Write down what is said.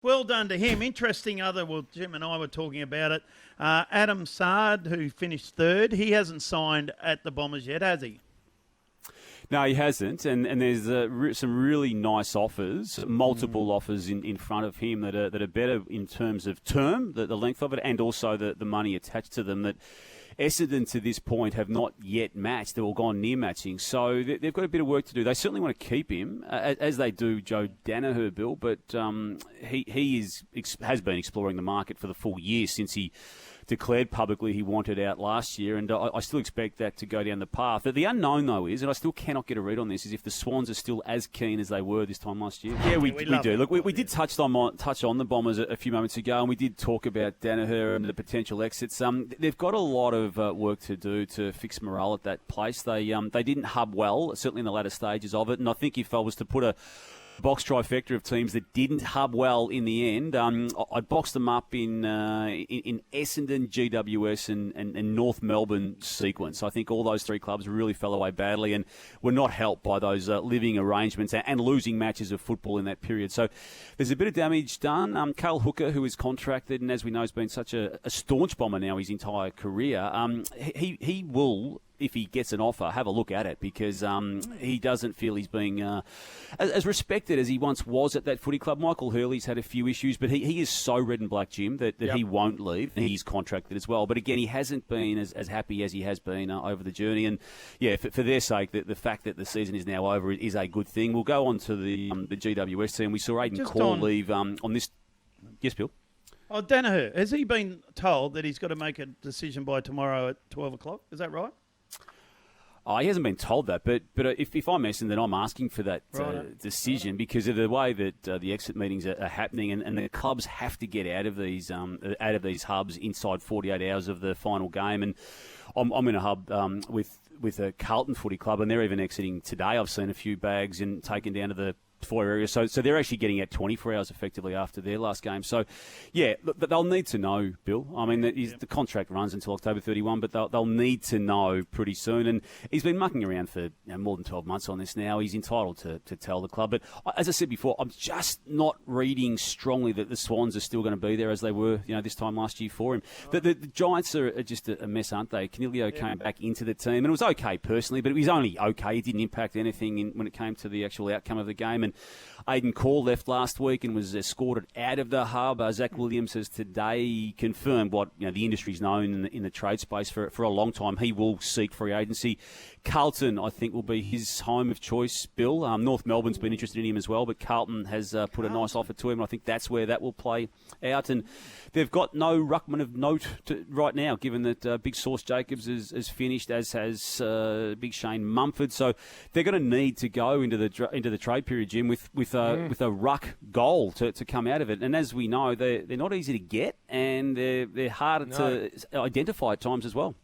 Well done to him. Interesting Jim and I were talking about it. Adam Sard, who finished third, he hasn't signed at the Bombers yet, has he? No, he hasn't, and there's some really nice offers, multiple offers in front of him that are better in terms of term, the length of it, and also the money attached to them that Essendon to this point have not yet matched or gone near matching. So they've got a bit of work to do. They certainly want to keep him, as they do Joe Danaher, Bill, but he has been exploring the market for the full year since he declared publicly he wanted out last year, and I still expect that to go down the path. The unknown, though, is, and I still cannot get a read on this, is if the Swans are still as keen as they were this time last year. Yeah, we do. Look, we did touch on the Bombers a few moments ago, and we did talk about Danaher and the potential exits. They've got a lot of work to do to fix morale at that place. They didn't hub well, certainly in the latter stages of it, and I think if I was to put a box trifecta of teams that didn't hub well in the end, I'd box them up in Essendon, GWS and North Melbourne sequence. I think all those three clubs really fell away badly and were not helped by those living arrangements and losing matches of football in that period. So there's a bit of damage done. Cale Hooker, who is contracted and as we know has been such a staunch Bomber now his entire career, he will, if he gets an offer, have a look at it because he doesn't feel he's being as respected as he once was at that footy club. Michael Hurley's had a few issues, but he is so red and black, Jim, that he won't leave. He's contracted as well. But again, he hasn't been as happy as he has been over the journey. And yeah, for their sake, the fact that the season is now over is a good thing. We'll go on to the GWS team. We saw Aidan Cole leave on this. Yes, Bill? Oh, Danaher, has he been told that he's got to make a decision by tomorrow at 12 o'clock? Is that right? Oh, he hasn't been told that, but if I'm Essendon, then I'm asking for that decision because of the way that the exit meetings are happening, and the clubs have to get out of these hubs inside 48 hours of the final game. And I'm in a hub with a Carlton footy club, and they're even exiting today. I've seen a few bags and taken down to the foyer area, so they're actually getting out 24 hours effectively after their last game. So, yeah, they'll need to know, Bill. I mean, the contract runs until October 31, but they'll need to know pretty soon. And he's been mucking around for more than 12 months on this now. He's entitled to tell the club. But as I said before, I'm just not reading strongly that the Swans are still going to be there as they were, this time last year for him. The Giants are just a mess, aren't they? Canelio came back into the team, and it was okay personally, but it was only okay. It didn't impact anything when it came to the actual outcome of the game. And Aidan Cole left last week and was escorted out of the hub. Zach Williams has today confirmed what the industry's known in the trade space for a long time. He will seek free agency. Carlton, I think, will be his home of choice, Bill. North Melbourne's been interested in him as well, but Carlton has put a nice offer to him, and I think that's where that will play out. And they've got no ruckman of note right now, given that Big Sauce Jacobs is finished, as has Big Shane Mumford. So they're going to need to go into the trade period, Jim, with a ruck goal to come out of it. And as we know, they're not easy to get, and they're harder to identify at times as well.